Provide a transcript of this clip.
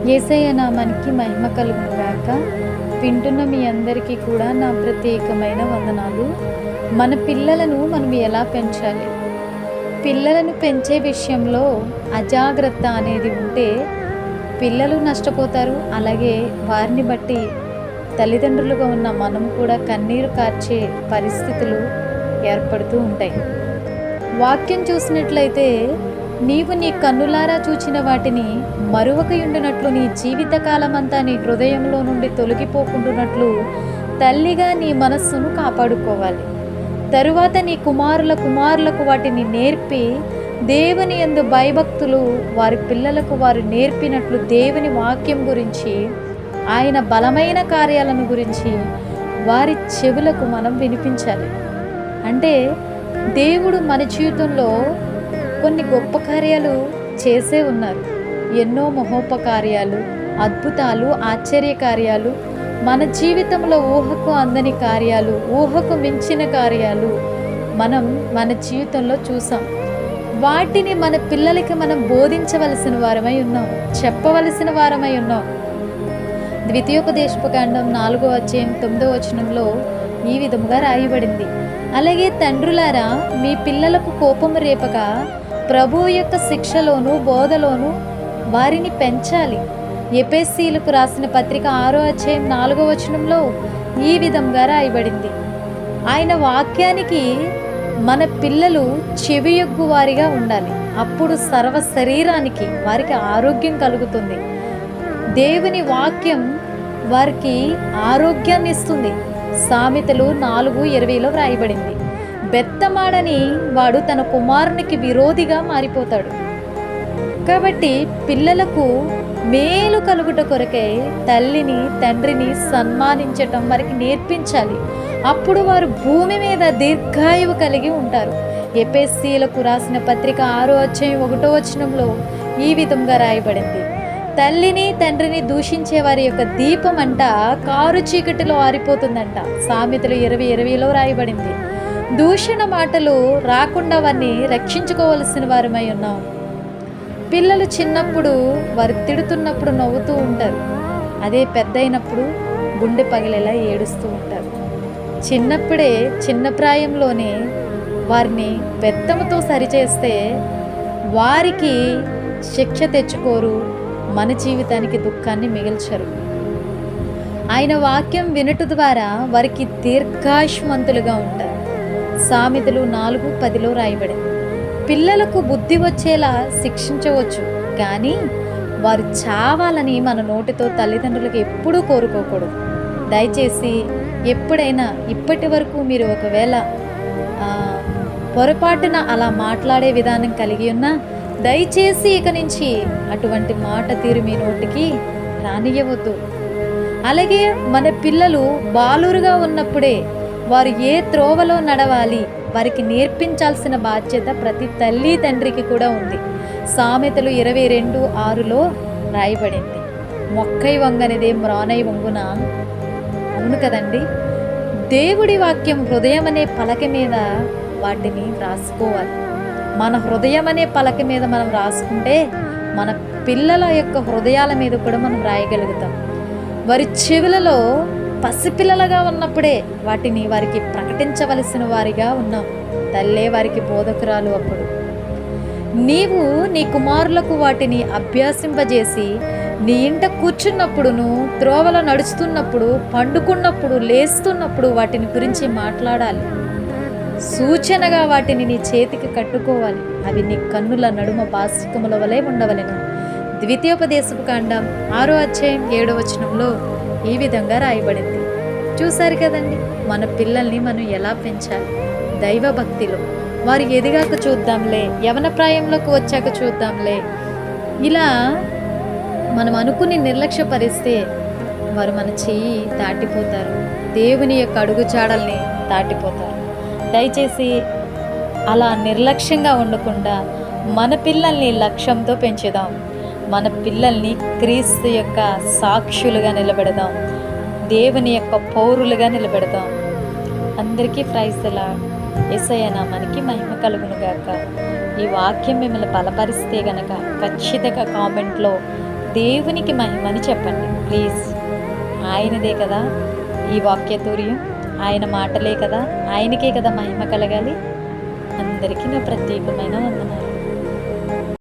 యేసయ్య నామానికి మహిమ కలుగును గాక. వింటున్న మీ అందరికీ కూడా నా ప్రత్యేకమైన వందనాలు. మన పిల్లలను మనం ఎలా పెంచాలి? పిల్లలను పెంచే విషయంలో అజాగ్రత్త అనేది ఉంటే పిల్లలు నష్టపోతారు. అలాగే వారిని బట్టి తల్లిదండ్రులుగా ఉన్న మనం కూడా కన్నీరు కార్చే పరిస్థితులు ఏర్పడుతూ ఉంటాయి. వాక్యం చూసినట్లయితే, నీవు నీ కన్నులారా చూచిన వాటిని మరువకయుండునట్లు నీ జీవితకాలమంతా నీ హృదయంలో నుండి తొలగిపోకుండునట్లు తల్లిగా నీ మనస్సును కాపాడుకోవాలి. తరువాత నీ కుమారులకు వాటిని నేర్పి, దేవుని యందు భయభక్తులు వారి పిల్లలకు వారు నేర్పినట్లు దేవుని వాక్యం గురించి, ఆయన బలమైన కార్యాలను గురించి వారి చెవులకు మనం వినిపించాలి. అంటే దేవుడు మన జీవితంలో కొన్ని గొప్ప కార్యాలు చేసే ఉన్నారు. ఎన్నో మహోపకార్యాలు, అద్భుతాలు, ఆశ్చర్య కార్యాలు, మన జీవితంలో ఊహకు అందని కార్యాలు, ఊహకు మించిన కార్యాలు మనం మన జీవితంలో చూసాం. వాటిని మన పిల్లలకి మనం బోధించవలసిన వారమై ఉన్నాం, చెప్పవలసిన వారమై ఉన్నాం. ద్వితీయోపదేశకాండం 4వ అధ్యాయం 9వ వచనంలో ఈ విధముగా రాయబడింది, అలాగే తండ్రులారా మీ పిల్లలకు కోపము రేపక ప్రభువు యొక్క శిక్షలోను బోధలోను వారిని పెంచాలి. ఎఫెసీయులకు రాసిన పత్రిక 6వ అధ్యాయం 4వ వచనంలో ఈ విధంగా రాయబడింది. ఆయన వాక్యానికి మన పిల్లలు చెవియొగ్గు వారిగా ఉండాలి. అప్పుడు సర్వ శరీరానికి వారికి ఆరోగ్యం కలుగుతుంది. దేవుని వాక్యం వారికి ఆరోగ్యాన్ని ఇస్తుంది. సామెతలు 4:20లో వ్రాయబడింది, బెత్తమాడని వాడు తన కుమారునికి విరోధిగా మారిపోతాడు. కాబట్టి పిల్లలకు మేలు కలుగుట కొరకై తల్లిని తండ్రిని సన్మానించటం వారికి నేర్పించాలి. అప్పుడు వారు భూమి మీద దీర్ఘాయువు కలిగి ఉంటారు. ఎఫెసీయులకు రాసిన పత్రిక 6వ అధ్యాయం 1వ వచనంలో ఈ విధంగా రాయబడింది, తల్లిని తండ్రిని దూషించే వారి యొక్క దీపం అంట కారు చీకటిలో ఆరిపోతుందంట. సామెతలు 20:20లో రాయబడింది. దూషణ మాటలు రాకుండా వారిని రక్షించుకోవలసిన వారమై ఉన్నాం. పిల్లలు చిన్నప్పుడు వారు తిడుతున్నప్పుడు నవ్వుతూ ఉంటారు. అదే పెద్ద అయినప్పుడు గుండె పగిలేలా ఏడుస్తూ ఉంటారు. చిన్నప్పుడే చిన్న ప్రాయంలోనే వారిని బెత్తముతో సరిచేస్తే వారికి శిక్ష తెచ్చుకోరు, మన జీవితానికి దుఃఖాన్ని మిగిల్చరు. ఆయన వాక్యం వినుట ద్వారా వారికి దీర్ఘాయుష్మంతులుగా ఉంటారు. సామెతలు 4:10లో రాయబడింది, పిల్లలకు బుద్ధి వచ్చేలా శిక్షించవచ్చు, కానీ వారు చావాలని మన నోటితో తల్లిదండ్రులకు ఎప్పుడూ కోరుకోకూడదు. దయచేసి ఎప్పుడైనా ఇప్పటి వరకు మీరు ఒకవేళ పొరపాటున అలా మాట్లాడే విధానం కలిగి ఉన్నా, దయచేసి ఇక నుంచి అటువంటి మాట తీరు మీ నోటికి రానియవద్దు. అలాగే మన పిల్లలు బాలురుగా ఉన్నప్పుడే వారు ఏ త్రోవలో నడవాలి వారికి నేర్పించాల్సిన బాధ్యత ప్రతి తల్లి తండ్రికి కూడా ఉంది. సామెతలు 22:6లో రాయబడింది, మొక్కై వంగనిదే మ్రానై వంగున. అవును కదండి. దేవుడి వాక్యం హృదయం అనే పలక మీద వాటిని రాసుకోవాలి. మన హృదయం అనే పలక మీద మనం రాసుకుంటే మన పిల్లల యొక్క హృదయాల మీద కూడా మనం రాయగలుగుతాం. వారి చెవులలో పసిపిల్లలుగా ఉన్నప్పుడే వాటిని వారికి ప్రకటించవలసిన వారిగా ఉన్నాం. తల్లే వారికి బోధకురాలు. అప్పుడు నీవు నీ కుమారులకు వాటిని అభ్యాసింపజేసి నీ ఇంట కూర్చున్నప్పుడును, త్రోవలో నడుస్తున్నప్పుడు, పండుకున్నప్పుడు, లేస్తున్నప్పుడు వాటిని గురించి మాట్లాడాలి. సూచనగా వాటిని నీ చేతికి కట్టుకోవాలి. అవి నీ కన్నుల నడుమ బాసికముల వలె ఉండవలెను. ద్వితీయోపదేశకాండం 6వ అధ్యాయం 7వ వచనంలో ఈ విధంగా రాయబడింది. చూశారు కదండి, మన పిల్లల్ని మనం ఎలా పెంచాలి? దైవ భక్తిలో. వారు ఎదిగాక చూద్దాంలే, యవన ప్రాయంలోకి వచ్చాక చూద్దాంలే, ఇలా మనం అనుకుని నిర్లక్ష్యపరిస్తే వారు మన చెయ్యి దాటిపోతారు, దేవుని యొక్క అడుగుజాడల్ని దాటిపోతారు. దయచేసి అలా నిర్లక్ష్యంగా ఉండకుండా మన పిల్లల్ని లక్ష్యంతో పెంచుదాం. మన పిల్లల్ని క్రీస్తు యొక్క సాక్షులుగా నిలబెడదాం, దేవుని యొక్క పౌరులుగా నిలబెడదాం. అందరికీ ప్రైజ్ ది లార్డ్. యేసయ్య నామానికి మహిమ కలుగును గాక. ఈ వాక్యం మిమ్మల్ని బలపరిస్తే గనక ఖచ్చితంగా కామెంట్లో దేవునికి మహిమని చెప్పండి ప్లీజ్. ఆయనదే కదా ఈ వాక్యతూర్యం, ఆయన మాటలే కదా, ఆయనకే కదా మహిమ కలగాలి. అందరికీ నా ప్రత్యేకమైన వందనాలు.